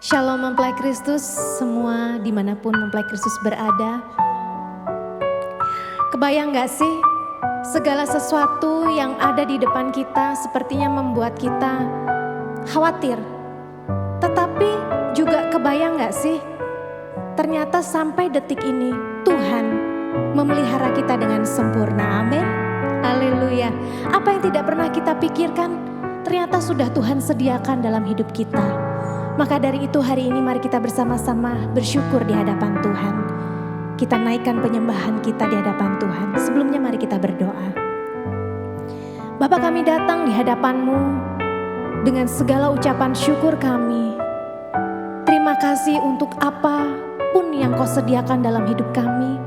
Shalom mempelai Kristus, semua dimanapun mempelai Kristus berada. Kebayang gak sih, segala sesuatu yang ada di depan kita sepertinya membuat kita khawatir. Tetapi juga kebayang gak sih, ternyata sampai detik ini Tuhan memelihara kita dengan sempurna, amin. Haleluya. Apa yang tidak pernah kita pikirkan, ternyata sudah Tuhan sediakan dalam hidup kita. Maka dari itu hari ini mari kita bersama-sama bersyukur di hadapan Tuhan. Kita naikkan penyembahan kita di hadapan Tuhan. Sebelumnya mari kita berdoa. Bapa, kami datang di hadapan-Mu dengan segala ucapan syukur kami. Terima kasih untuk apapun yang Kau sediakan dalam hidup kami.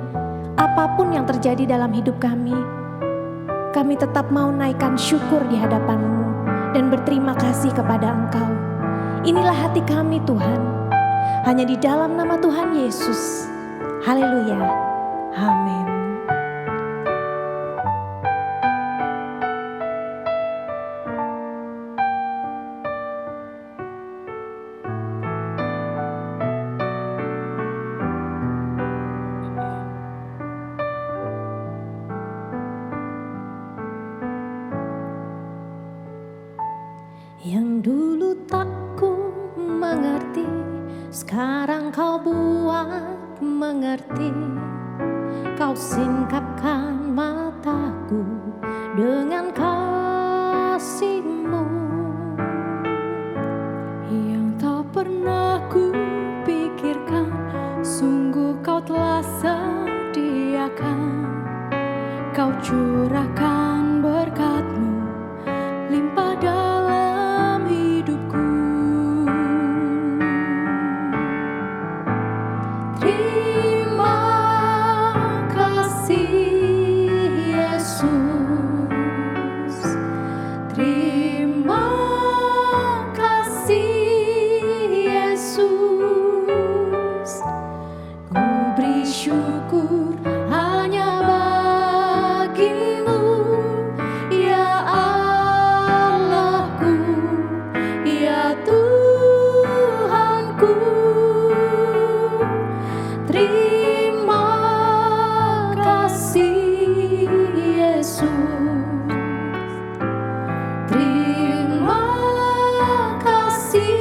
Apapun yang terjadi dalam hidup kami. Kami tetap mau naikkan syukur di hadapan-Mu dan berterima kasih kepada Engkau. Inilah hati kami Tuhan, hanya di dalam nama Tuhan Yesus. Haleluya, amin. Yang dulu tak ku mengerti, sekarang Kau buat mengerti. Kau singkapkan mataku dengan kasih-Mu. Yang tak pernah ku pikirkan, sungguh Kau telah sediakan. Kau curahkan berkat-Mu limpah dalam hidupku. Terima kasih Yesus. Terima kasih Yesus. Ku beri syukur hanya bagi-Mu, ya Allahku, ya Tuhanku. Terima kasih Yesus. Terima kasih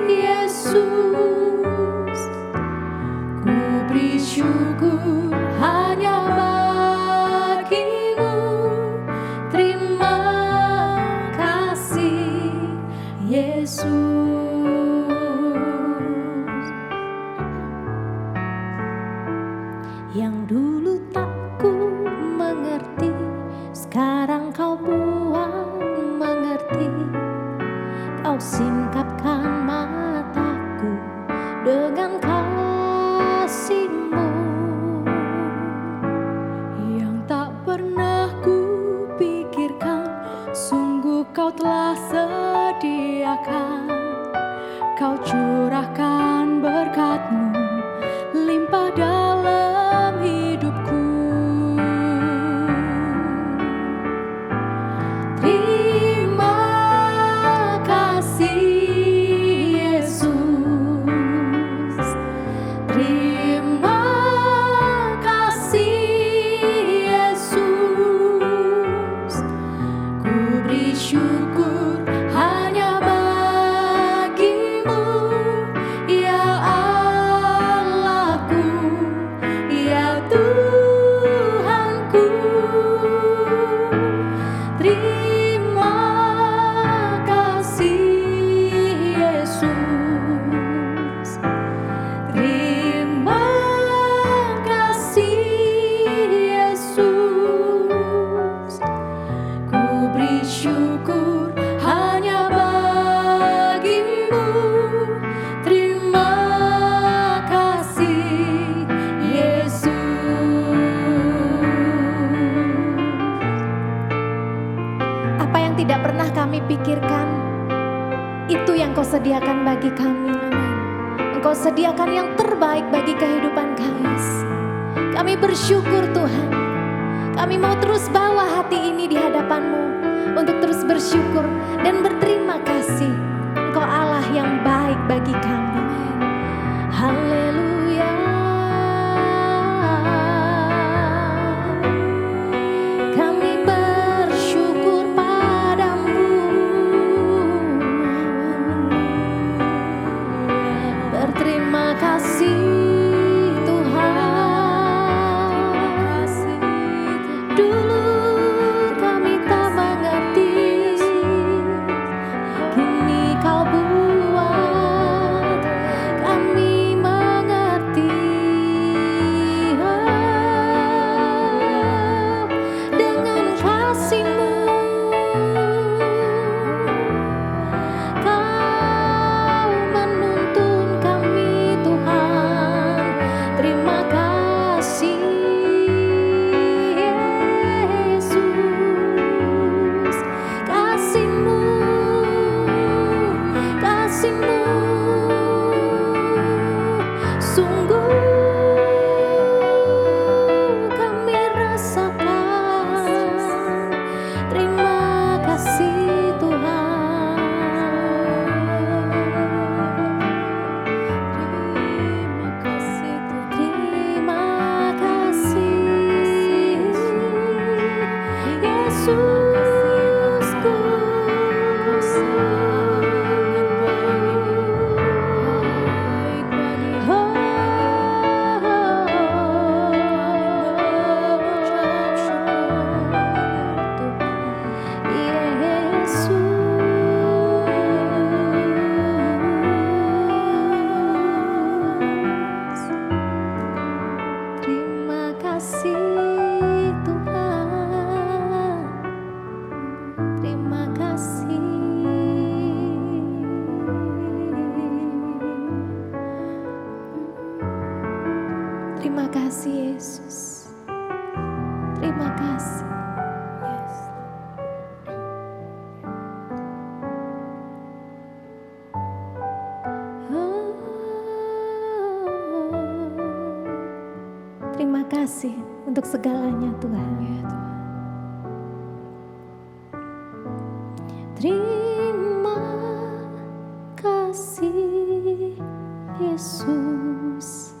Yesus. Ku beri syukur hanya bagi-Mu. Terima kasih Yesus. Yang dulu tak ku mengerti, sekarang Kau buat mengerti. Kau singkapkan mataku dengan kasih-Mu. Yang tak pernah ku pikirkan, sungguh Kau telah sediakan. Kau curahkan berkat-Mu limpah dalam hidupku. Terima kasih Yesus. Terima kasih Yesus. Ku beri syukur hanya bagi-Mu, ya Allahku, ya Tuhanku. Terima kasih Yesus. Terima kasih Yesus. Ku beri syukur hanya bagi-Mu. Terima kasih Yesus. Apa yang tidak pernah kami pikirkan, itu yang Kau sediakan bagi kami. Amin. Engkau sediakan yang terbaik bagi kehidupan kami. Kami bersyukur Tuhan. Kami mau terus bawa hati ini di hadapan-Mu untuk terus bersyukur dan berterima kasih. Engkau Allah yang baik bagi kami. Haleluya. Kami bersyukur padamu. Berterima kasih Tuhan. Dulu kami tak mengerti, kini Kau buat kami mengerti. Dengan kasih-Mu Kau menuntun kami Tuhan. Terima kasih Yesus. Kasih-Mu, kasih-Mu sungguh kami rasakan. Terima kasih Tuhan. Terima kasih Tuhan. Terima kasih Yesusku. Terima kasih Tuhan. Terima kasih. Terima kasih Yesus. Terima kasih. Yes. Terima kasih untuk segalanya Tuhan. Terima kasih Yesus.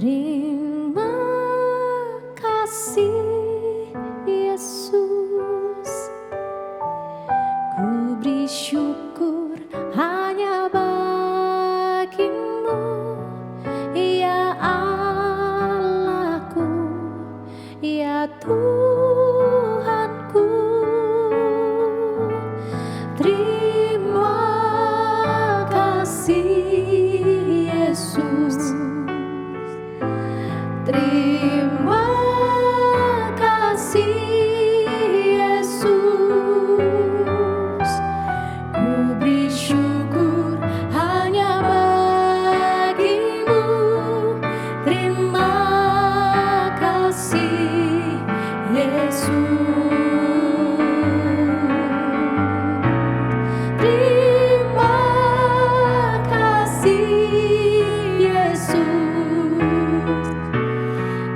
Terima kasih Yesus. Ku beri syukur hanya bagi-Mu, ya Allahku, ya Tuhanku. Terima kasih Yesus. Terima kasih Yesus. Ku beri syukur hanya bagi-Mu. Terima kasih Yesus. Terima kasih Yesus.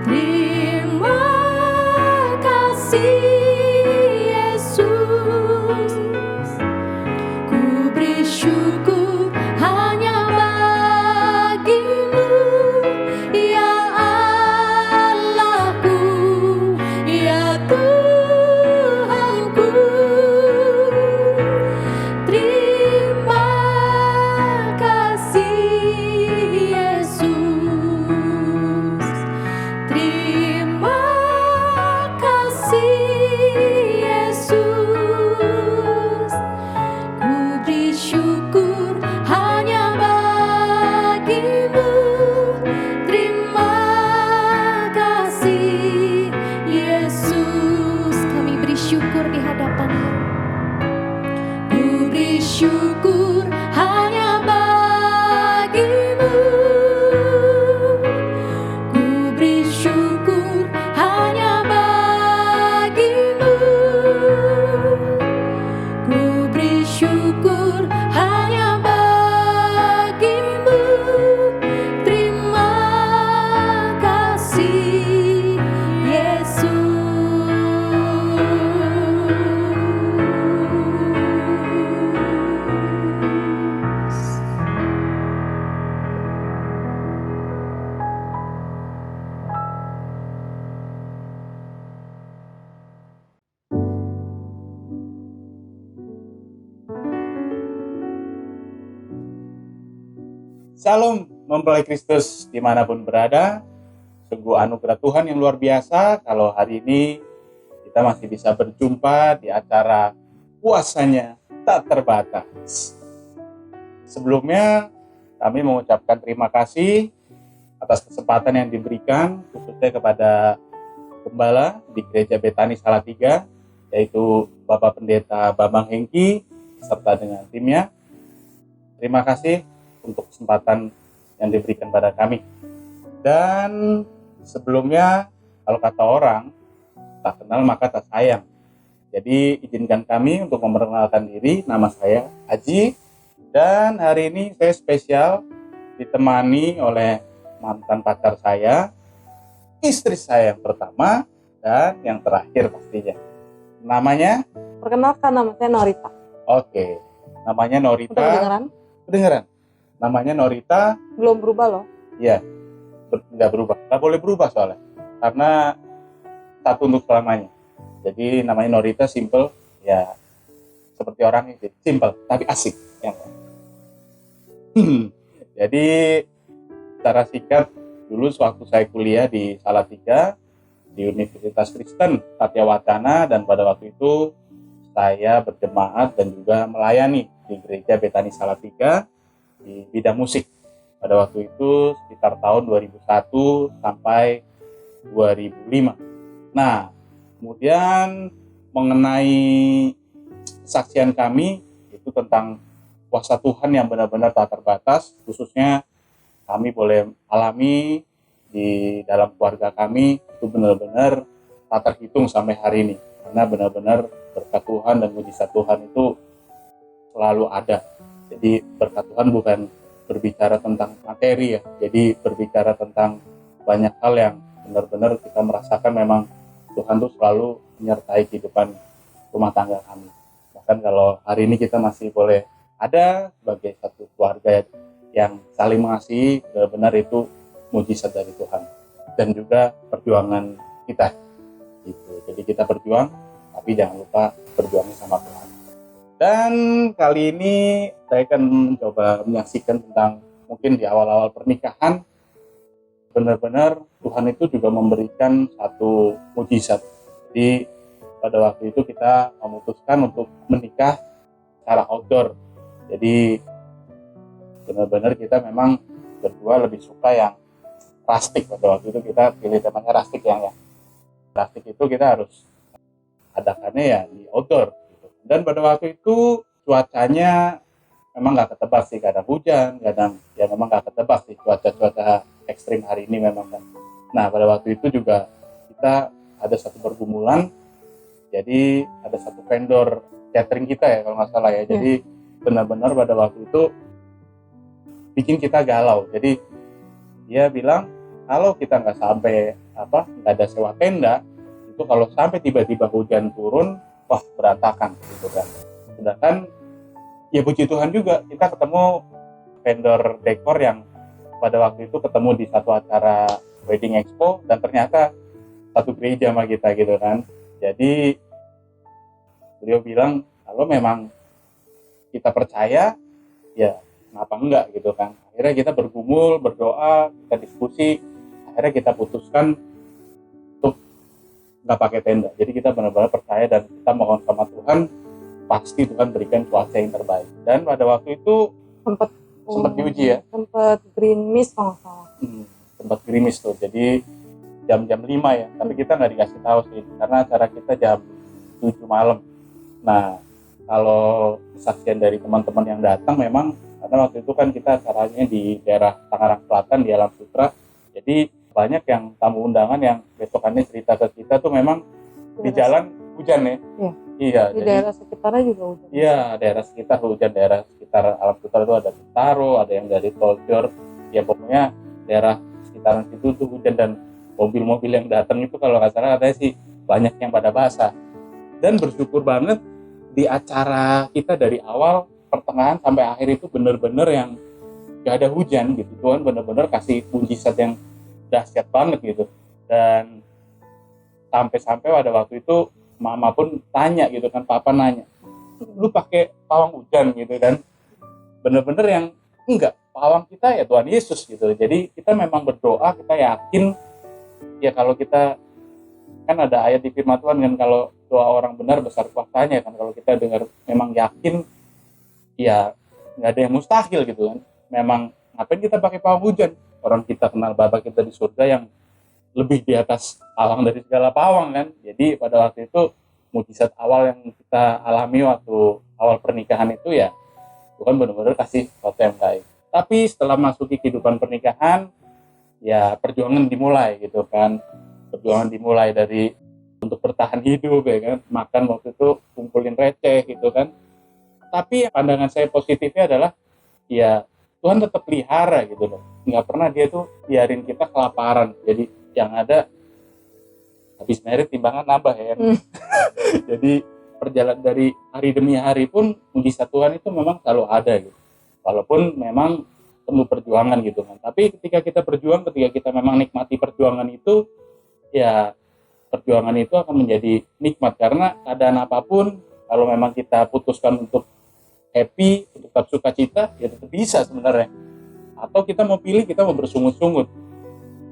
Terima kasih Yesus. Ku beri syukur hanya bagi-Mu, ya Allahku, ya Tuhanku. Terima kasih Yesus. Terima kasih Shalom mempelai Kristus dimanapun berada. Sungguh anugerah Tuhan yang luar biasa kalau hari ini kita masih bisa berjumpa di acara Kuasanya Tak Terbatas. Sebelumnya kami mengucapkan terima kasih atas kesempatan yang diberikan khususnya kepada Gembala di Gereja Betani Salatiga, yaitu Bapak Pendeta Bambang Hengki serta dengan timnya. Terima kasih untuk kesempatan yang diberikan pada kami. Dan sebelumnya, kalau kata orang, tak kenal maka tak sayang. Jadi izinkan kami untuk memperkenalkan diri. Nama saya Haji, dan hari ini saya spesial ditemani oleh mantan pacar saya, istri saya yang pertama, dan yang terakhir pastinya. Namanya? Perkenalkan, nama saya Norita. Oke, namanya Norita. Udah kedengeran? Kedengeran? Namanya Norita. Belum berubah loh. Iya, nggak berubah. Nggak boleh berubah soalnya. Karena satu untuk selamanya. Jadi namanya Norita, simple. Ya, seperti orang itu. Simple, tapi asik. Ya. Jadi, secara singkat, dulu sewaktu saya kuliah di Salatiga, di Universitas Kristen Satyawacana, dan pada waktu itu saya berjemaat dan juga melayani di Gereja Betani Salatiga di bidang musik. Pada waktu itu sekitar tahun 2001 sampai 2005. Nah, kemudian mengenai kesaksian kami itu tentang kuasa Tuhan yang benar-benar tak terbatas, khususnya kami boleh alami di dalam keluarga kami itu benar-benar tak terhitung sampai hari ini, karena benar-benar berkat Tuhan dan mujizat Tuhan itu selalu ada. Jadi berkat Tuhan bukan berbicara tentang materi ya, jadi berbicara tentang banyak hal yang benar-benar kita merasakan memang Tuhan tuh selalu menyertai kehidupan rumah tangga kami. Bahkan kalau hari ini kita masih boleh ada sebagai satu keluarga yang saling mengasihi, benar-benar itu mujizat dari Tuhan dan juga perjuangan kita gitu. Jadi kita berjuang, tapi jangan lupa berjuangnya sama Tuhan. Dan kali ini saya akan mencoba menyaksikan tentang mungkin di awal-awal pernikahan, benar-benar Tuhan itu juga memberikan satu mujizat. Jadi pada waktu itu kita memutuskan untuk menikah secara outdoor. Jadi benar-benar kita memang berdua lebih suka yang rustic. Pada waktu itu kita pilih temanya rustic, yang rustic itu kita harus adakannya ya di outdoor gitu. Dan pada waktu itu cuacanya memang nggak ketebak sih, kadang hujan, kadang ya memang nggak ketebak sih cuaca ekstrim hari ini memang kan. Nah pada waktu itu juga kita ada satu pergumulan, jadi ada satu vendor catering kita ya kalau nggak salah ya. Jadi benar-benar pada waktu itu bikin kita galau. Jadi dia bilang kalau kita nggak sampai nggak ada sewa tenda itu, kalau sampai tiba-tiba hujan turun, wah berantakan gitu kan. Sedangkan ya puji Tuhan juga kita ketemu vendor dekor yang pada waktu itu ketemu di satu acara wedding expo, dan ternyata satu gereja sama kita gitu kan. Jadi beliau bilang kalau memang kita percaya ya kenapa enggak gitu kan. Akhirnya kita bergumul, berdoa, kita diskusi, akhirnya kita putuskan untuk nggak pakai tenda. Jadi kita benar-benar percaya dan kita mohon sama Tuhan, pasti Tuhan berikan cuaca yang terbaik. Dan pada waktu itu sempat diuji ya, sempat gerimis kalau nggak salah. Sempat gerimis tuh, jadi jam-jam 5 ya, tapi kita nggak dikasih tahu sih karena acara kita jam 7 malam. Nah kalau kesaksian dari teman-teman yang datang memang karena waktu itu kan kita acaranya di daerah Tangerang Selatan di Alam Sutra, jadi banyak yang tamu undangan yang besokannya cerita ke kita tuh memang di jalan hujan ya. Iya. Di daerah sekitarnya juga hujan. Iya, daerah sekitar hujan, daerah sekitar Alam Sutra itu ada Bintaro, ada yang dari Toljor, ya pokoknya daerah sekitaran situ tuh hujan, dan mobil-mobil yang datang itu kalau nggak salah katanya sih banyak yang pada basah. Dan bersyukur banget di acara kita dari awal, pertengahan sampai akhir itu benar-benar yang gak ada hujan gitu. Tuhan benar-benar kasih mujizat yang dahsyat banget gitu. Dan sampai-sampai pada waktu itu mama pun tanya gitu kan, papa nanya, lu pakai pawang hujan gitu kan. Bener-bener yang Enggak, pawang kita ya Tuhan Yesus gitu. Jadi kita memang berdoa, kita yakin ya kalau kita kan ada ayat di firman Tuhan kan, kalau doa orang benar besar kuasanya kan. Kalau kita dengar memang yakin, ya nggak ada yang mustahil gitu kan. Memang ngapain kita pakai pawang hujan? Orang kita kenal Bapa kita di surga yang lebih di atas pawang dari segala pawang kan. Jadi pada waktu itu mujizat awal yang kita alami waktu awal pernikahan itu ya Tuhan benar-benar kasih sesuatu yang baik. Tapi setelah masuki kehidupan pernikahan, ya perjuangan dimulai gitu kan. Perjuangan dimulai dari untuk bertahan hidup ya kan. Makan waktu itu kumpulin receh gitu kan. Tapi pandangan saya positifnya adalah ya Tuhan tetap pelihara gitu loh. Nggak pernah dia tuh biarin kita kelaparan. Jadi yang ada habis merit timbangan nambah ya. Jadi perjalanan dari hari demi hari pun mujizat Tuhan itu memang selalu ada gitu. Walaupun memang penuh perjuangan gitu kan. Tapi ketika kita berjuang, ketika kita memang nikmati perjuangan itu, ya perjuangan itu akan menjadi nikmat. Karena keadaan apapun, kalau memang kita putuskan untuk happy, untuk tetap sukacita, ya tetap bisa sebenarnya. Atau kita mau pilih, kita mau bersungut-sungut.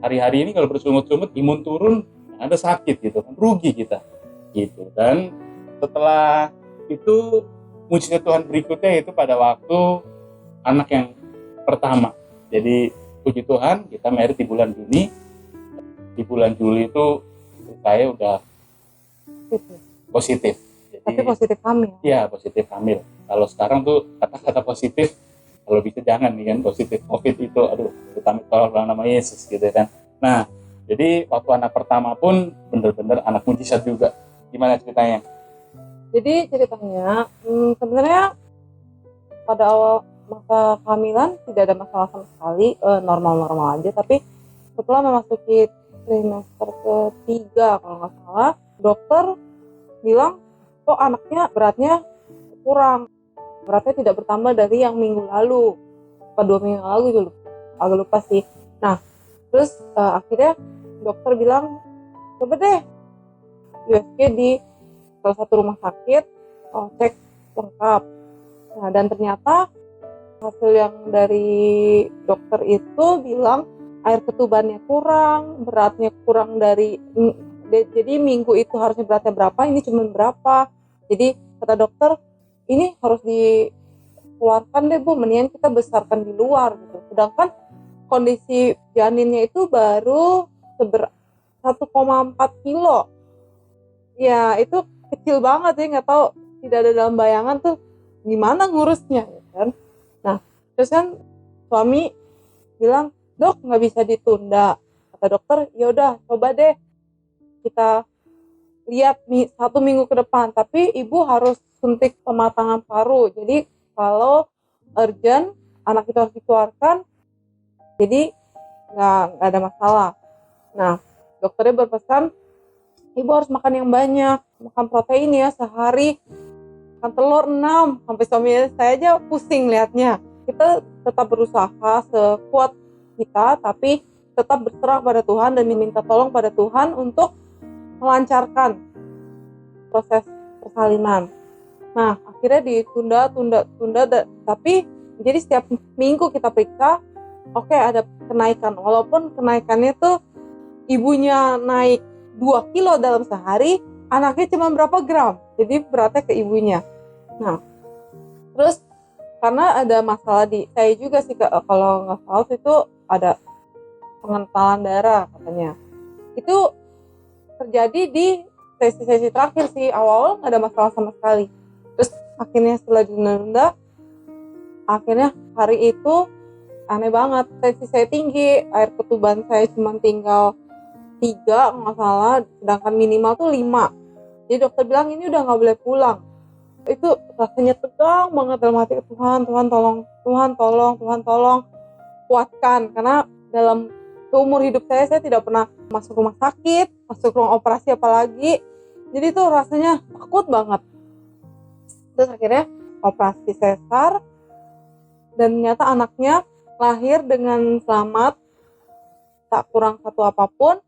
Hari-hari ini kalau bersungut-sungut, imun turun, ada sakit gitu kan, rugi kita gitu. Dan setelah itu mujizat Tuhan berikutnya itu pada waktu anak yang pertama. Jadi puji Tuhan kita married di bulan Juni. Di bulan Juli itu saya udah positif. Jadi, Tapi positif hamil. iya positif hamil. Kalau sekarang tuh kata-kata positif, kalau bisa jangan nih kan, positif COVID itu, aduh kita tolong nama Yesus gitu kan. Nah jadi waktu anak pertama pun benar-benar anak mujizat juga. Gimana ceritanya? Jadi ceritanya sebenarnya pada awal masa kehamilan tidak ada masalah sama sekali, normal-normal aja. Tapi setelah memasuki trimester ketiga kalau nggak salah, dokter bilang kok anaknya beratnya kurang, beratnya tidak bertambah dari yang minggu lalu, apa 2 minggu lalu gitu, agak lupa sih. Nah terus akhirnya dokter bilang coba deh USG di salah satu rumah sakit, cek lengkap. Nah dan ternyata hasil yang dari dokter itu bilang air ketubannya kurang, beratnya kurang dari, jadi minggu itu harusnya beratnya berapa, ini cuma berapa. Jadi kata dokter ini harus dikeluarkan deh Bu, mendingan kita besarkan di luar gitu. Sedangkan kondisi janinnya itu baru 1,4 kilo. Ya itu kecil banget ya, nggak tahu, tidak ada dalam bayangan tuh gimana ngurusnya ya kan. Nah terus kan suami bilang dok nggak bisa ditunda, kata dokter ya udah coba deh kita lihat 1 minggu ke depan, tapi ibu harus suntik pematangan paru, jadi kalau urgent anak itu harus dikeluarkan, jadi nggak ada masalah. Nah dokternya berpesan ibu harus makan yang banyak, makan protein ya sehari, makan telur 6, sampai suami saya aja pusing liatnya. Kita tetap berusaha sekuat kita, tapi tetap berserah pada Tuhan dan minta tolong pada Tuhan untuk melancarkan proses persalinan. Nah akhirnya ditunda, tapi jadi setiap minggu kita periksa, oke, ada kenaikan, walaupun kenaikannya tuh ibunya naik 2 kilo dalam sehari, anaknya cuma berapa gram, jadi beratnya ke ibunya. Nah terus karena ada masalah di saya juga sih, kalau nggak salah itu ada pengentalan darah katanya, itu terjadi di sesi terakhir sih, awal nggak ada masalah sama sekali. Terus akhirnya setelah ditunda, akhirnya hari itu aneh banget, tensi saya tinggi, air ketuban saya cuma tinggal 3 nggak salah, sedangkan minimal tuh 5. Jadi dokter bilang ini udah nggak boleh pulang. Itu rasanya tegang banget dalam hati, Tuhan tolong kuatkan, karena dalam seumur hidup saya tidak pernah masuk rumah sakit, masuk ruang operasi apalagi, jadi tuh rasanya takut banget. Terus akhirnya operasi sesar dan ternyata anaknya lahir dengan selamat, tak kurang satu apapun.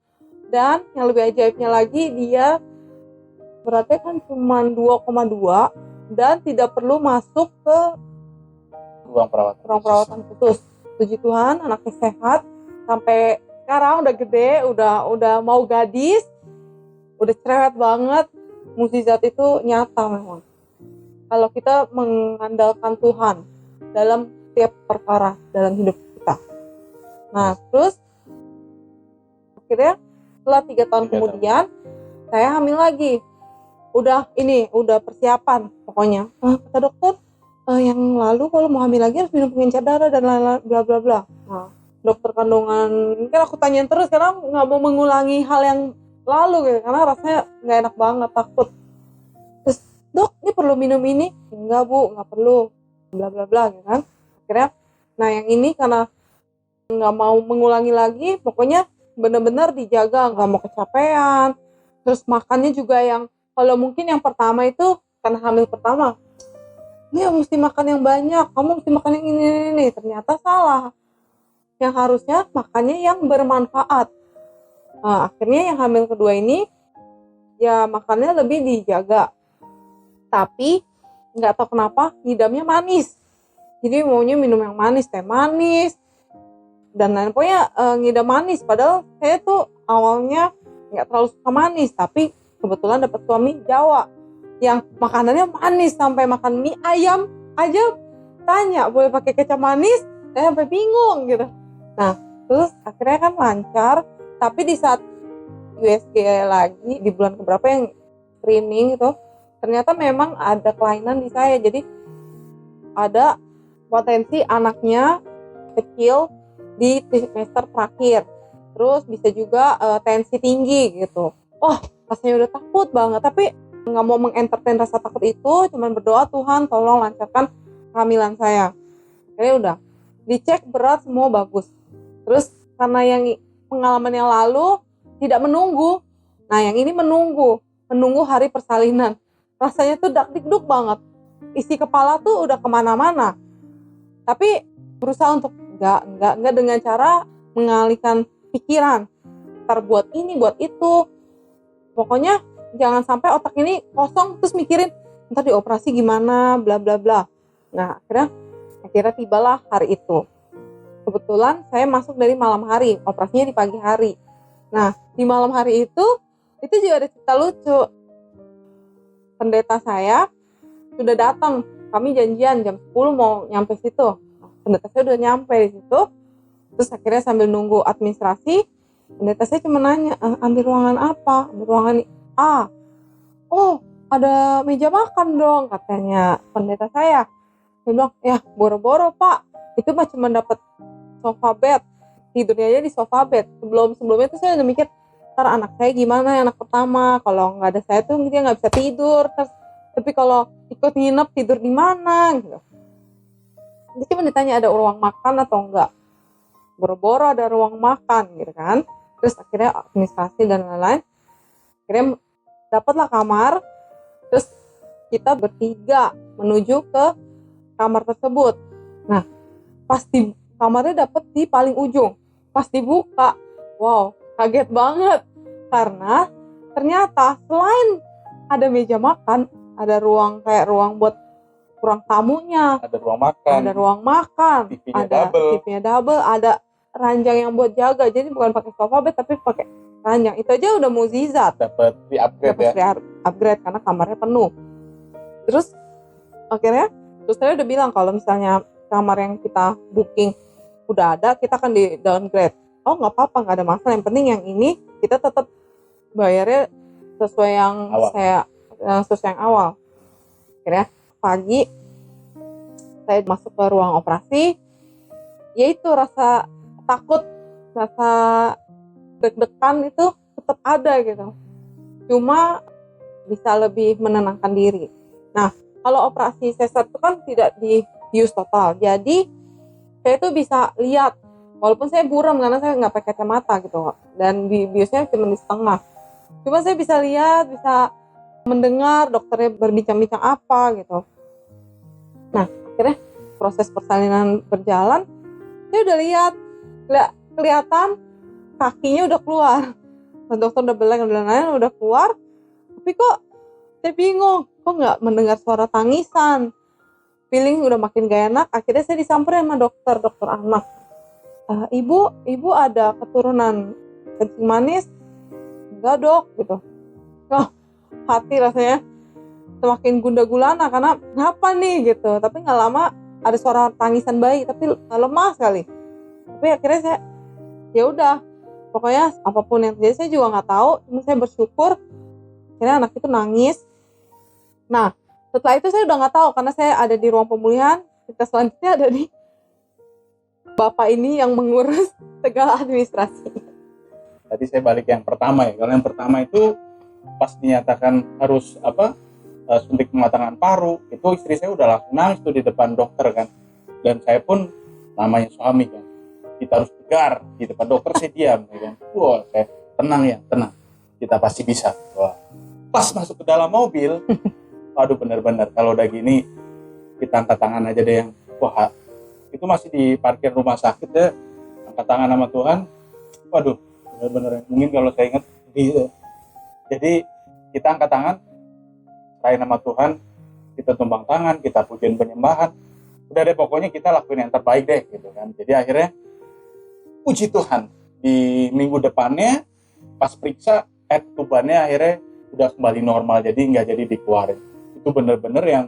Dan yang lebih ajaibnya lagi, dia beratnya kan cuma 2,2 dan tidak perlu masuk ke ruang perawatan. ruang perawatan khusus. Puji Tuhan, anaknya sehat sampai sekarang udah gede, udah mau gadis, udah cerewet banget. Mukjizat itu nyata memang. Kalau kita mengandalkan Tuhan dalam setiap perkara dalam hidup kita. Nah, terus akhirnya setelah 3 tahun 3 kemudian saya hamil lagi. Udah persiapan pokoknya. Kata dokter, yang lalu kalau mau hamil lagi harus minum pengencer darah dan lain-lain bla bla bla. Nah, dokter kandungan kan aku tanyain terus karena nggak mau mengulangi hal yang lalu gitu, karena rasanya nggak enak banget, takut. Terus, dok ini perlu minum ini? Enggak bu, nggak perlu, bla bla bla gitu kan. Akhirnya, nah yang ini karena nggak mau mengulangi lagi, pokoknya benar-benar dijaga, nggak mau kecapean. Terus makannya juga yang, kalau mungkin yang pertama itu karena hamil pertama, ini mesti makan yang banyak, kamu mesti makan yang ini. Ternyata salah. Yang harusnya makannya yang bermanfaat. Nah, akhirnya yang hamil kedua ini ya makannya lebih dijaga. Tapi nggak tahu kenapa ngidamnya manis. Jadi maunya minum yang manis, teh manis dan lain. Pokoknya ngidam manis. Padahal saya tuh awalnya nggak terlalu suka manis, tapi kebetulan dapat suami Jawa yang makanannya manis, sampai makan mie ayam aja tanya boleh pakai kecap manis, saya sampai bingung gitu. Nah, terus akhirnya kan lancar, tapi di saat USG lagi di bulan keberapa yang screening itu, ternyata memang ada kelainan di saya. Jadi ada potensi anaknya kecil di semester terakhir. Terus bisa juga tensi tinggi gitu. Rasanya udah takut banget, tapi nggak mau mengentertain rasa takut itu, cuman berdoa, Tuhan tolong lancarkan kehamilan saya. Kayaknya udah dicek berat semua bagus. Terus karena yang pengalaman yang lalu tidak menunggu, nah yang ini menunggu hari persalinan. Rasanya tuh dakdikduk banget, isi kepala tuh udah kemana-mana. Tapi berusaha untuk enggak dengan cara mengalihkan pikiran, ntar buat ini buat itu. Pokoknya jangan sampai otak ini kosong terus mikirin ntar dioperasi gimana bla bla bla. Nah akhirnya tibalah hari itu. Kebetulan saya masuk dari malam hari, operasinya di pagi hari. Nah di malam hari itu juga ada cerita lucu. Pendeta saya sudah datang, kami janjian jam 10 mau nyampe situ. Nah, pendeta saya udah nyampe di situ. Terus akhirnya sambil nunggu administrasi, pendeta saya cuma nanya, ambil ruangan apa? Ambil ruangan A. Oh, ada meja makan dong, katanya pendeta saya. Saya bilang, ya boro-boro pak, itu mah cuma dapat sofa bed, tidurnya aja di sofa bed. Sebelumnya tuh saya udah mikir, ntar anak saya gimana, anak pertama, kalau nggak ada saya tuh dia nggak bisa tidur. Terus, tapi kalau ikut nginep tidur di mana gitu. Dia cuma ditanya ada ruang makan atau enggak. Boro-boro ada ruang makan gitu kan. Terus akhirnya administrasi dan lain-lain, akhirnya dapatlah kamar. Terus kita bertiga menuju ke kamar tersebut. Nah pas di kamarnya dapat di paling ujung. Pas dibuka, wow kaget banget, karena ternyata selain ada meja makan, ada ruang kayak ruang buat ruang tamunya, ada ruang makan, TV-nya double, ada ranjang yang buat jaga. Jadi bukan pakai sofa bed tapi pakai ranjang. Itu aja udah mukjizat. Dapat upgrade karena kamarnya penuh. Terus akhirnya saya udah bilang kalau misalnya kamar yang kita booking udah ada, kita akan di downgrade. Oh nggak apa-apa, nggak ada masalah. Yang penting yang ini kita tetap bayarnya sesuai yang sesuai yang awal. Akhirnya pagi saya masuk ke ruang operasi, yaitu rasa takut, rasa deg-degan itu tetap ada gitu. Cuma bisa lebih menenangkan diri. Nah, kalau operasi sesar itu kan tidak di bius total. Jadi saya tuh bisa lihat, walaupun saya buram karena saya nggak pakai kacamata gitu, dan biusnya cuma di setengah. Cuma saya bisa lihat, bisa mendengar dokternya berbincang-bincang apa gitu. Nah, akhirnya proses persalinan berjalan, saya udah lihat, kelihatan kakinya udah keluar. Dokter udah bilang udah keluar, tapi kok saya bingung, kok nggak mendengar suara tangisan. feeling udah makin gak enak, akhirnya saya disamperin sama dokter anak. Ibu ada keturunan kencing manis? Enggak dok, gitu. Oh, hati rasanya semakin gundah gulana karena kenapa nih gitu. Tapi nggak lama ada suara tangisan bayi, tapi lemah sekali. Tapi akhirnya saya ya udah, pokoknya apapun yang terjadi saya juga nggak tahu. Cuma saya bersyukur akhirnya anak itu nangis. Nah setelah itu saya udah nggak tahu karena saya ada di ruang pemulihan. Kita selanjutnya ada di bapak ini yang mengurus segala administrasi. Tadi saya balik yang pertama ya. Kalau yang pertama itu pas dinyatakan harus suntik pematangan paru, itu istri saya udah langsung nangis tuh di depan dokter kan. Dan saya pun namanya suami kan, kita harus tegar di depan dokter. Saya diam ya kan. Wah, saya tenang, kita pasti bisa. Wah, pas masuk ke dalam mobil, waduh benar-benar kalau udah gini kita angkat tangan aja deh yang wah, itu masih di parkir rumah sakit ya, angkat tangan sama Tuhan. Waduh, benar-benar mungkin kalau saya ingat gitu. Jadi kita angkat tangan, serahin nama Tuhan, kita tumbang tangan, kita pujian penyembahan. Udah deh pokoknya kita lakuin yang terbaik deh gitu kan. Jadi akhirnya puji Tuhan di minggu depannya pas periksa tubannya akhirnya udah kembali normal, jadi nggak jadi dikeluarin. Itu bener-bener yang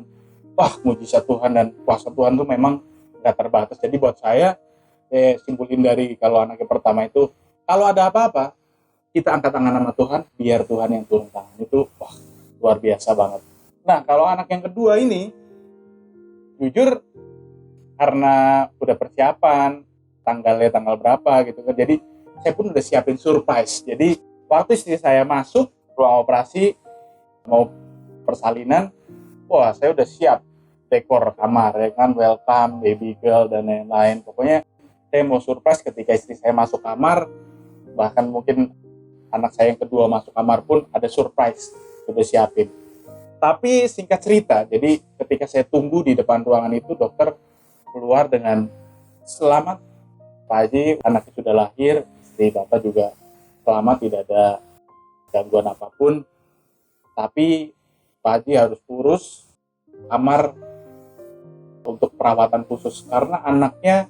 wah, mujizat Tuhan dan kuasa Tuhan tuh memang nggak terbatas. Jadi buat saya simpulin dari kalau anaknya pertama itu, kalau ada apa-apa kita angkat tangan sama Tuhan, biar Tuhan yang turun tangan. Itu wah, luar biasa banget. Nah kalau anak yang kedua ini, jujur karena udah persiapan tanggal berapa gitu kan, jadi saya pun udah siapin surprise. Jadi waktu istri saya masuk ruang operasi mau persalinan, wah saya udah siap dekor kamar ya kan, welcome baby girl dan lain-lain. Pokoknya saya mau surprise ketika istri saya masuk kamar, bahkan mungkin anak saya yang kedua masuk kamar pun ada surprise, udah siapin. Tapi singkat cerita, jadi ketika saya tunggu di depan ruangan itu, dokter keluar dengan selamat, Pak Haji anaknya sudah lahir, istri Bapak juga selamat, tidak ada gangguan apapun. Tapi Pak Haji harus urus kamar untuk perawatan khusus karena anaknya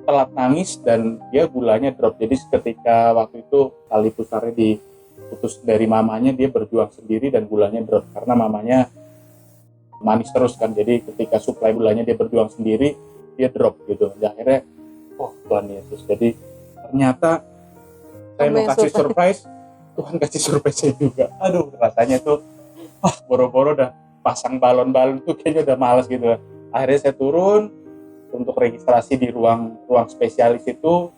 telat nangis dan dia gulanya drop. Jadi ketika waktu itu tali pusarnya diputus dari mamanya, dia berjuang sendiri dan gulanya drop karena mamanya manis terus kan. Jadi ketika suplai gulanya dia berjuang sendiri, dia drop gitu. Dan akhirnya oh Tuhan Yesus. Jadi ternyata saya mau kasih surprise, Tuhan kasih surprise saya juga. Aduh, rasanya tuh boro-boro udah pasang balon-balon tuh kayaknya udah males gitu. Akhirnya saya turun untuk registrasi di ruang spesialis itu.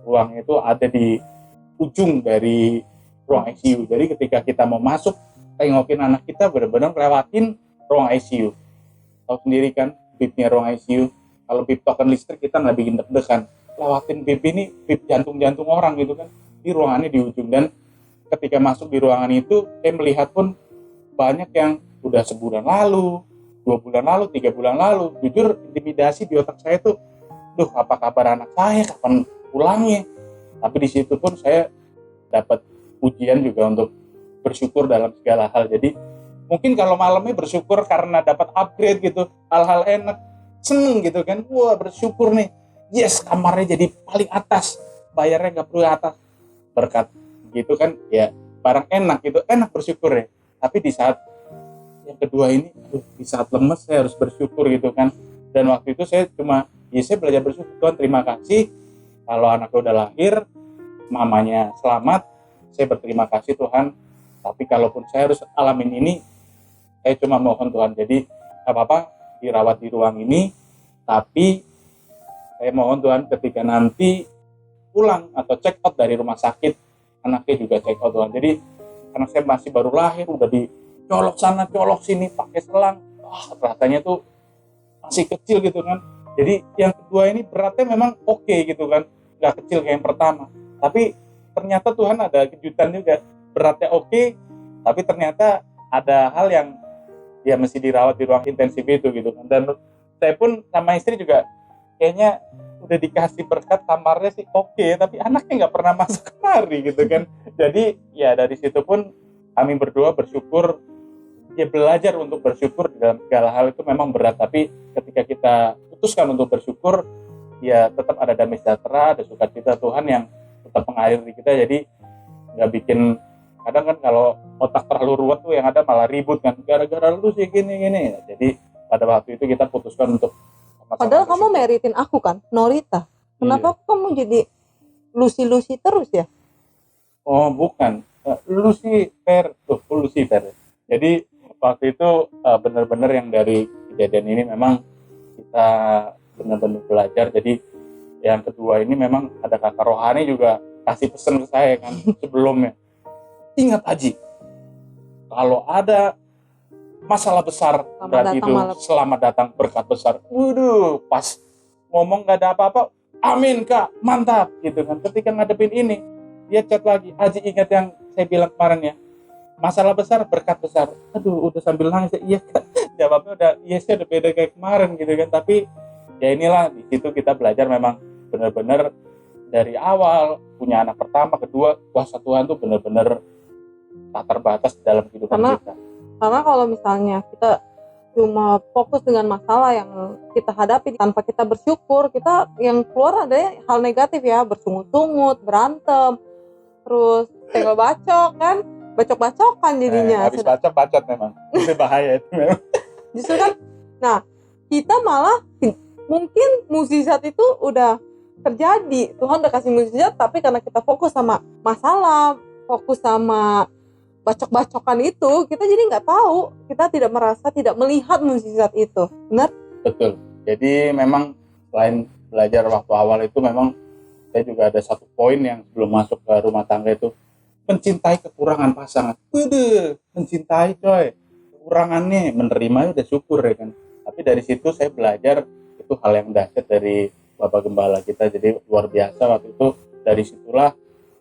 Ruangnya itu ada di ujung dari ruang ICU. Jadi ketika kita mau masuk tengokin anak kita, benar-benar lewatin ruang ICU. Tahu sendiri kan bibnya ruang ICU, kalau bib token listrik kita nggak bikin deg-degan, lewatin bib ini bib jantung orang gitu kan. Di ruangannya di ujung. Dan ketika masuk di ruangan itu, saya melihat pun banyak yang udah sebulan lalu, 2 bulan lalu, 3 bulan lalu. Jujur intimidasi di otak saya tuh, duh apa kabar anak saya, kapan pulangnya. Tapi di situ pun saya dapat pujian juga untuk bersyukur dalam segala hal. Jadi mungkin kalau malamnya bersyukur karena dapat upgrade gitu, hal-hal enak, seneng gitu kan. Wah bersyukur nih, yes kamarnya jadi paling atas, bayarnya nggak perlu atas, berkat gitu kan ya, barang enak gitu, enak bersyukur ya. Tapi di saat yang kedua ini, di saat lemes saya harus bersyukur gitu kan. Dan waktu itu saya saya belajar bersyukur. Tuhan terima kasih kalau anaknya udah lahir, mamanya selamat, saya berterima kasih Tuhan. Tapi kalaupun saya harus alamin ini, saya cuma mohon Tuhan, jadi gak apa-apa dirawat di ruang ini, tapi saya mohon Tuhan ketika nanti pulang atau check out dari rumah sakit, anaknya juga check out Tuhan. Jadi anak saya masih baru lahir, udah dicolok sana, colok sini, pakai selang. Rasanya tuh masih kecil gitu kan. Jadi yang kedua ini beratnya memang oke gitu kan, gak kecil kayak yang pertama. Tapi ternyata Tuhan ada kejutan juga, beratnya oke, tapi ternyata ada hal yang dia mesti dirawat di ruang intensif itu gitu kan. Dan saya pun sama istri juga kayaknya udah dikasih berkat, kamarnya sih oke, tapi anaknya nggak pernah masuk kemari gitu kan. Jadi ya dari situ pun kami berdua bersyukur ya belajar untuk bersyukur di dalam segala hal itu memang berat, tapi ketika kita putuskan untuk bersyukur, ya tetap ada damai sejahtera, ada sukacita Tuhan yang tetap mengalir di kita. Jadi nggak bikin, kadang kan kalau otak terlalu ruwet tuh yang ada malah ribut kan, gara-gara lu sih gini. Jadi pada waktu itu kita putuskan untuk sama-sama Padahal kamu bersyukur. meritin aku kan, Norita. Kenapa kamu jadi Lucy terus ya? Oh bukan, Lucifer. Jadi waktu itu benar-benar yang dari kejadian ini memang kita benar-benar belajar. Jadi yang kedua ini memang ada kakak rohani juga kasih pesan ke saya kan sebelumnya. Ingat Haji, kalau ada masalah besar berarti itu selamat datang berkat besar. Waduh, pas ngomong gak ada apa-apa, amin kak, mantap gitu kan. Ketika ngadepin ini, dia chat lagi, Haji ingat yang saya bilang kemarin ya, masalah besar berkat besar. Aduh, udah sambil nangis, iya kan. Jawabnya udah, iya sih udah beda kayak kemarin gitu kan. Tapi ya inilah, di situ kita belajar memang benar-benar dari awal punya anak pertama, kedua, kuasa Tuhan tuh benar-benar tak terbatas dalam kehidupan kita. Karena kalau misalnya kita cuma fokus dengan masalah yang kita hadapi tanpa kita bersyukur, kita yang keluar ada hal negatif ya, bersungut-sungut, berantem, terus tenggel bacok kan, bacok-bacokan jadinya. Habis bacot memang, itu bahaya itu memang. Justru kan, nah kita malah mungkin mukjizat itu udah terjadi, Tuhan udah kasih mukjizat, tapi karena kita fokus sama masalah, fokus sama bacok-bacokan itu, kita jadi nggak tahu, kita tidak merasa, tidak melihat mukjizat itu. Benar? Betul. Jadi memang selain belajar waktu awal itu, memang saya juga ada satu poin yang sebelum masuk ke rumah tangga itu, mencintai kekurangan pasangan. Waduh, mencintai coy. Kekurangannya, menerima udah syukur ya kan. Tapi dari situ saya belajar, itu hal yang dahsyat dari Bapak Gembala kita. Jadi luar biasa waktu itu. Dari situlah,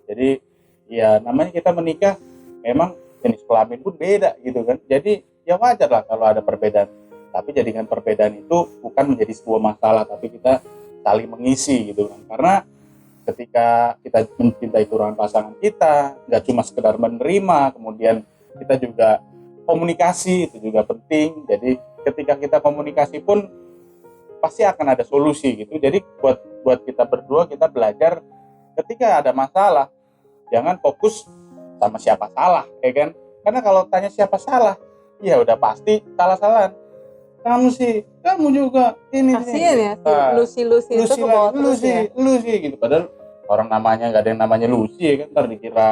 jadi ya namanya kita menikah, memang jenis kelamin pun beda gitu kan. Jadi ya wajar lah kalau ada perbedaan. Tapi jadikan perbedaan itu bukan menjadi sebuah masalah, tapi kita saling mengisi gitu kan. Karena ketika kita mencintai kekurangan pasangan kita, nggak cuma sekedar menerima, kemudian kita juga komunikasi, itu juga penting. Jadi ketika kita komunikasi pun pasti akan ada solusi gitu. Jadi buat kita berdua, kita belajar ketika ada masalah, jangan fokus sama siapa salah, ya kan? Karena kalau tanya siapa salah, ya udah pasti salah-salahan. Kamu sih, kamu juga ini. Kasian ya, si Lucy itu kebawa terus ya. Lucy gitu. Padahal orang namanya nggak ada yang namanya Lucy ya kan, ntar dikira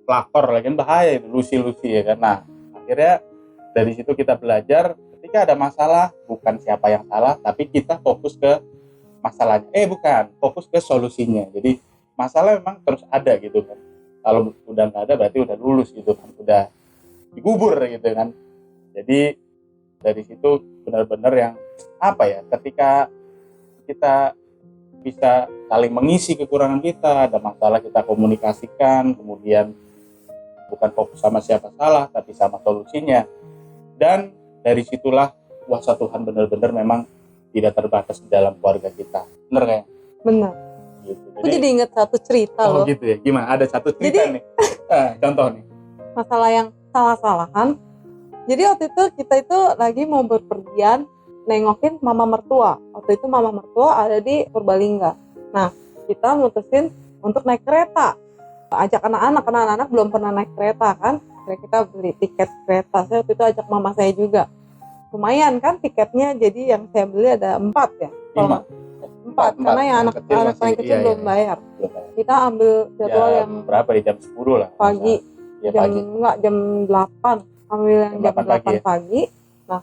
pelakor lagi kan, bahaya itu Lucy ya kan. Nah akhirnya dari situ kita belajar, ketika ada masalah bukan siapa yang salah, tapi kita fokus ke masalahnya. Bukan, fokus ke solusinya. Jadi masalah memang terus ada gitu kan. Kalau udah nggak ada berarti udah lulus gitu kan, udah digubur gitu kan. Jadi dari situ benar-benar yang apa ya, ketika kita bisa saling mengisi kekurangan kita, ada masalah kita komunikasikan, kemudian bukan fokus sama siapa salah tapi sama solusinya. Dan dari situlah kuasa Tuhan benar-benar memang tidak terbatas di dalam keluarga kita. Bener kayak? Benar. Gitu. Aku jadi ingat satu cerita loh. Gitu ya, gimana? Ada satu cerita nih. Contoh nih. Masalah yang salah-salahan. Jadi waktu itu kita itu lagi mau berpergian nengokin mama mertua. Waktu itu mama mertua ada di Purbalingga. Nah, kita mutusin untuk naik kereta. Ajak anak-anak belum pernah naik kereta kan. Kita beli tiket kereta. Saya waktu itu ajak mama saya juga. Lumayan kan tiketnya, jadi yang saya beli ada 4 ya. 4, karena yang anak paling kecil belum bayar. Kita ambil jadwal yang berapa di jam 10 lah. Pagi. Jam 8. Ambil yang jam 8 pagi. Nah,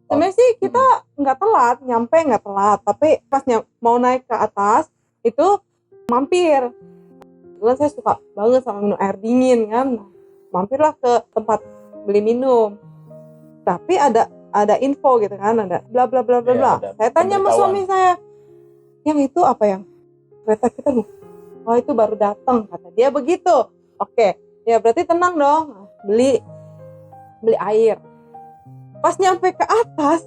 sebenarnya sih kita nggak telat, nyampe nggak telat. Tapi pas mau naik ke atas, itu mampir. Kebetulan saya suka banget sama minum air dingin kan. Nah, mampirlah ke tempat beli minum. Tapi ada info gitu kan, ada bla bla bla bla bla. Saya tanya sama suami saya, yang itu apa yang kereta kita nih? Oh itu baru datang, kata dia begitu. Oke, ya berarti tenang dong. Beli air. Pas nyampe ke atas,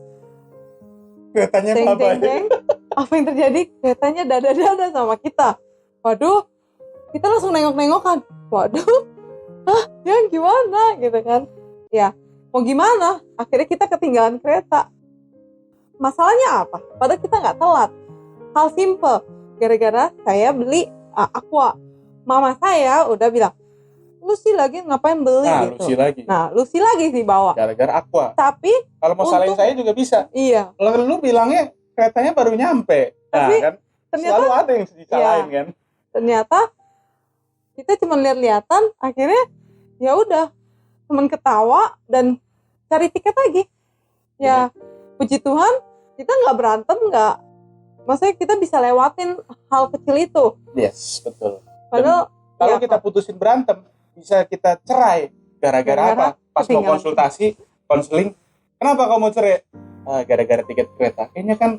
keretanya apa yang terjadi? Keretanya dada-dada sama kita. Waduh, kita langsung nengok-nengokan. Waduh, yang gimana gitu kan? Ya, mau gimana? Akhirnya kita ketinggalan kereta. Masalahnya apa? Padahal kita nggak telat. Hal simple, gara-gara saya beli Aqua. Mama saya udah bilang, lu sih lagi ngapain beli Nah, gitu. Lucy lagi. Nah, Lucy lagi sih bawa. Gara-gara Aqua. Tapi, Kalau mau salahin Untung- saya juga bisa. iya. Lu bilangnya keretanya baru nyampe. Nah, Tapi, kan ternyata- selalu ada yang disalahin kan. Ternyata kita cuma lihat-lihatan, akhirnya ya udah, cuman ketawa dan cari tiket lagi. Ya, puji Tuhan, kita nggak berantem, maksudnya kita bisa lewatin hal kecil itu. Yes, betul. Padahal Kalau ya, kita putusin berantem, bisa kita cerai. Gara-gara Gara-gara apa? Pas mau ketinggalan. konsultasi, konseling, kenapa kamu cerai? Gara-gara tiket kereta. Kayaknya kan,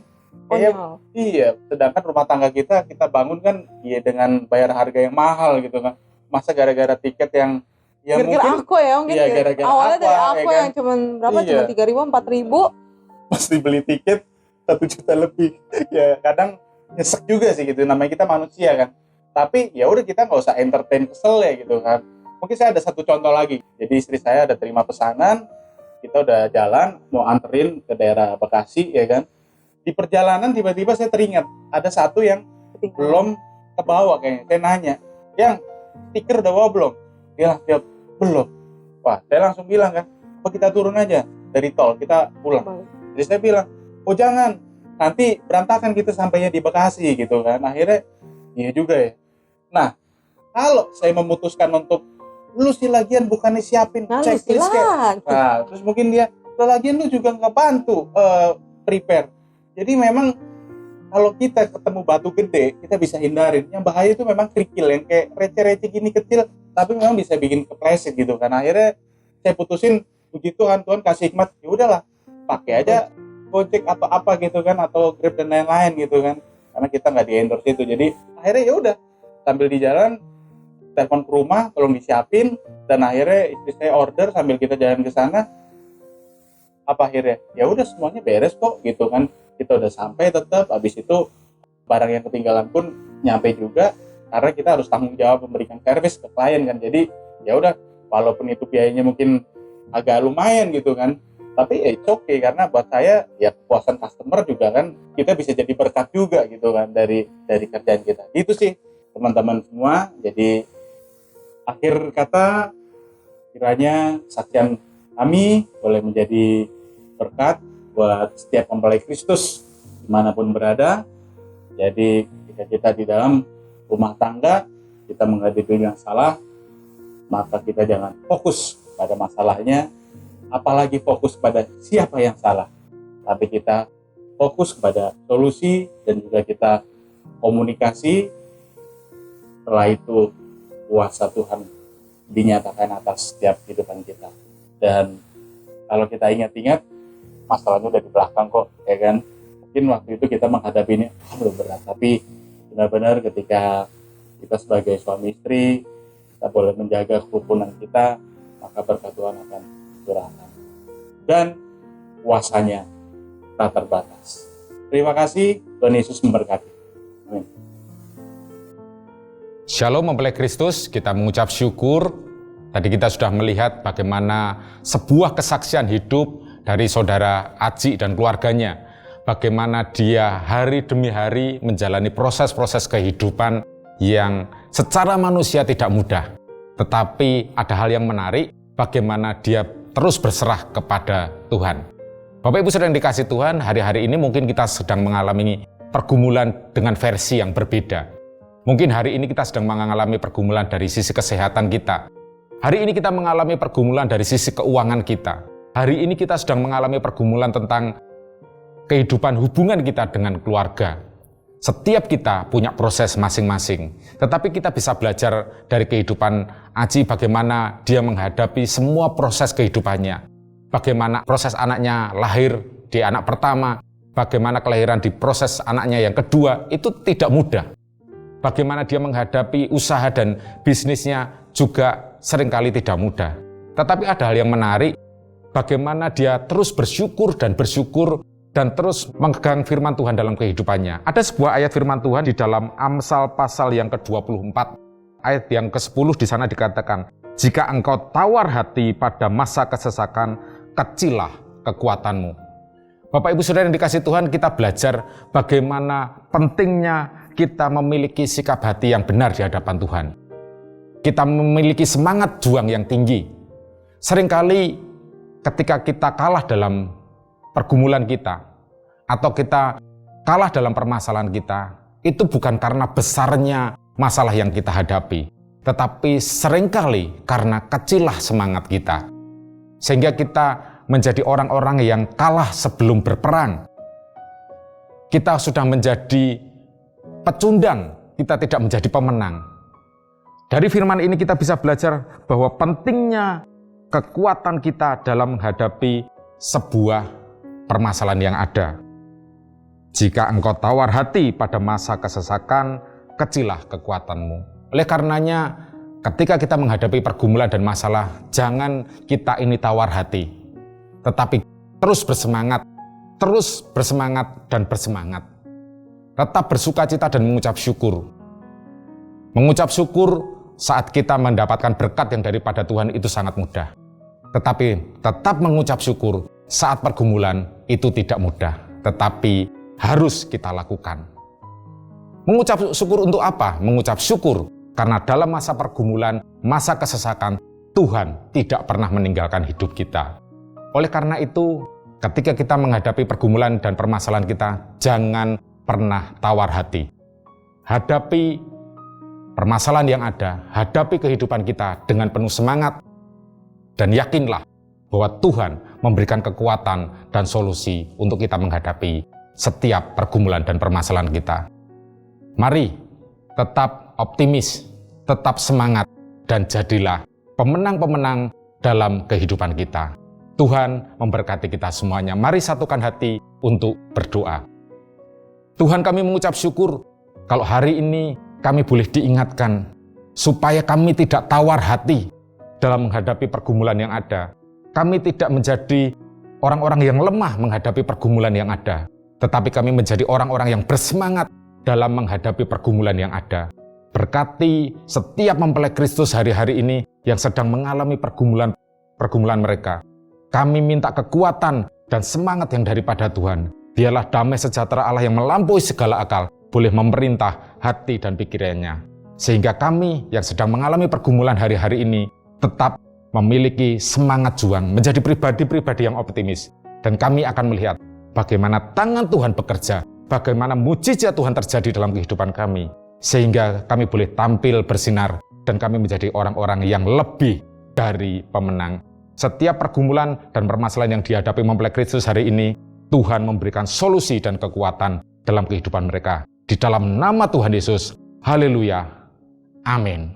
konyol. iya. Sedangkan rumah tangga kita bangun kan, iya dengan bayar harga yang mahal gitu kan. Masa gara-gara tiket yang Gara-gara mungkin aku ya, mungkin iya, gara-gara awalnya dari Aqua, aku ya kan? yang cuman berapa, Iya. cuma 3.000, 4.000. mesti beli tiket 1 juta lebih. Ya kadang nyesek juga sih gitu. Namanya kita manusia kan. Tapi ya udah, kita nggak usah entertain kesel ya gitu kan. Mungkin saya ada satu contoh lagi. Jadi istri saya ada terima pesanan, kita udah jalan mau anterin ke daerah Bekasi ya kan. Di perjalanan tiba-tiba saya teringat ada satu yang belum kebawa kayaknya. Saya nanya, yang stiker udah bawa belum? Dia jawab belum. Wah, saya langsung bilang kan, apa kita turun aja dari tol, kita pulang. Jadi saya bilang, oh jangan, nanti berantakan kita sampainya di Bekasi gitu kan. Akhirnya, iya juga ya. Nah, kalau saya memutuskan untuk, lu sih lagian bukannya siapin Nah, lu checklist kayak, silakan. nah, terus mungkin dia, lagian lu juga nggak bantu prepare. Jadi memang kalau kita ketemu batu gede, kita bisa hindarin. Yang bahaya itu memang kerikil yang kayak receh-receh gini kecil, tapi memang bisa bikin kepleset gitu kan. Akhirnya saya putusin, puji Tuhan, Tuhan kasih hikmat, ya udahlah, pakai aja Gojek atau apa gitu kan, atau Grab dan lain-lain gitu kan. Karena kita nggak di-endorse itu. Jadi akhirnya ya udah, sambil di jalan, telepon ke rumah, tolong disiapin, dan akhirnya istri saya order sambil kita jalan ke sana. Apa akhirnya? Ya udah semuanya beres kok gitu kan. Kita udah sampai tetap, habis itu barang yang ketinggalan pun nyampe juga, karena kita harus tanggung jawab memberikan servis ke klien kan. Jadi ya udah, walaupun itu biayanya mungkin agak lumayan gitu kan, tapi ya it's okay, karena buat saya ya kepuasan customer juga kan, kita bisa jadi berkat juga gitu kan dari kerjaan kita. Itu sih teman-teman semua. Jadi akhir kata, kiranya kesaksian kami boleh menjadi berkat buat setiap mempelai Kristus dimanapun berada. Jadi ketika kita di dalam rumah tangga, kita menghadapi masalah, maka kita jangan fokus pada masalahnya, apalagi fokus pada siapa yang salah, tapi kita fokus pada solusi dan juga kita komunikasi. Setelah itu kuasa Tuhan dinyatakan atas setiap kehidupan kita. Dan kalau kita ingat-ingat, masalahnya udah di belakang kok, ya kan. Mungkin waktu itu kita menghadapi ini berat, tapi benar-benar ketika kita sebagai suami istri, kita boleh menjaga kerukunan kita, maka berkat Tuhan akan curahkan. Dan kuasanya tak terbatas. Terima kasih, Tuhan Yesus memberkati. Amin. Shalom mempelai Kristus, kita mengucap syukur. Tadi kita sudah melihat bagaimana sebuah kesaksian hidup dari saudara Aji dan keluarganya. Bagaimana dia hari demi hari menjalani proses-proses kehidupan yang secara manusia tidak mudah. Tetapi ada hal yang menarik, bagaimana dia terus berserah kepada Tuhan. Bapak Ibu sedang dikasih Tuhan, hari-hari ini mungkin kita sedang mengalami pergumulan dengan versi yang berbeda. Mungkin hari ini kita sedang mengalami pergumulan dari sisi kesehatan kita. Hari ini kita mengalami pergumulan dari sisi keuangan kita. Hari ini kita sedang mengalami pergumulan tentang kehidupan hubungan kita dengan keluarga. Setiap kita punya proses masing-masing. Tetapi kita bisa belajar dari kehidupan Aji bagaimana dia menghadapi semua proses kehidupannya. Bagaimana proses anaknya lahir di anak pertama, bagaimana kelahiran di proses anaknya yang kedua, itu tidak mudah. Bagaimana dia menghadapi usaha dan bisnisnya juga seringkali tidak mudah. Tetapi ada hal yang menarik, bagaimana dia terus bersyukur dan terus memegang firman Tuhan dalam kehidupannya. Ada sebuah ayat firman Tuhan di dalam Amsal pasal yang ke-24, ayat yang ke-10 di sana dikatakan, "Jika engkau tawar hati pada masa kesesakan, kecillah kekuatanmu. Bapak Ibu Saudara yang dikasihi Tuhan, kita belajar bagaimana pentingnya kita memiliki sikap hati yang benar di hadapan Tuhan. Kita memiliki semangat juang yang tinggi. Seringkali ketika kita kalah dalam pergumulan kita, atau kita kalah dalam permasalahan kita, itu bukan karena besarnya masalah yang kita hadapi, tetapi seringkali karena kecillah semangat kita. Sehingga kita menjadi orang-orang yang kalah sebelum berperang. Kita sudah menjadi pecundang, kita tidak menjadi pemenang. Dari firman ini kita bisa belajar bahwa pentingnya kekuatan kita dalam menghadapi sebuah permasalahan yang ada. Jika engkau tawar hati pada masa kesesakan, kecillah kekuatanmu. Oleh karenanya, ketika kita menghadapi pergumulan dan masalah, jangan kita ini tawar hati, tetapi terus bersemangat dan bersemangat. Tetap bersukacita dan mengucap syukur. Mengucap syukur saat kita mendapatkan berkat yang daripada Tuhan itu sangat mudah. Tetapi tetap mengucap syukur saat pergumulan itu tidak mudah, tetapi harus kita lakukan. Mengucap syukur untuk apa? Mengucap syukur karena dalam masa pergumulan, masa kesesakan, Tuhan tidak pernah meninggalkan hidup kita. Oleh karena itu, ketika kita menghadapi pergumulan dan permasalahan kita, jangan pernah tawar hati. Hadapi permasalahan yang ada, hadapi kehidupan kita dengan penuh semangat, dan yakinlah bahwa Tuhan memberikan kekuatan dan solusi untuk kita menghadapi setiap pergumulan dan permasalahan kita. Mari tetap optimis, tetap semangat, dan jadilah pemenang-pemenang dalam kehidupan kita. Tuhan memberkati kita semuanya. Mari satukan hati untuk berdoa. Tuhan, kami mengucap syukur kalau hari ini kami boleh diingatkan supaya kami tidak tawar hati dalam menghadapi pergumulan yang ada. Kami tidak menjadi orang-orang yang lemah menghadapi pergumulan yang ada, tetapi kami menjadi orang-orang yang bersemangat dalam menghadapi pergumulan yang ada. Berkati setiap mempelai Kristus hari-hari ini yang sedang mengalami pergumulan mereka. Kami minta kekuatan dan semangat yang daripada Tuhan. Biarlah damai sejahtera Allah yang melampaui segala akal boleh memerintah hati dan pikirannya. Sehingga kami yang sedang mengalami pergumulan hari-hari ini tetap memiliki semangat juang, menjadi pribadi-pribadi yang optimis. Dan kami akan melihat bagaimana tangan Tuhan bekerja, bagaimana mujizat Tuhan terjadi dalam kehidupan kami. Sehingga kami boleh tampil bersinar dan kami menjadi orang-orang yang lebih dari pemenang. Setiap pergumulan dan permasalahan yang dihadapi mempelai Kristus hari ini, Tuhan memberikan solusi dan kekuatan dalam kehidupan mereka. Di dalam nama Tuhan Yesus, haleluya, amin.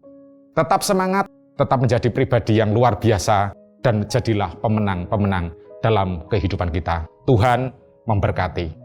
Tetap semangat, tetap menjadi pribadi yang luar biasa, dan jadilah pemenang-pemenang dalam kehidupan kita. Tuhan memberkati.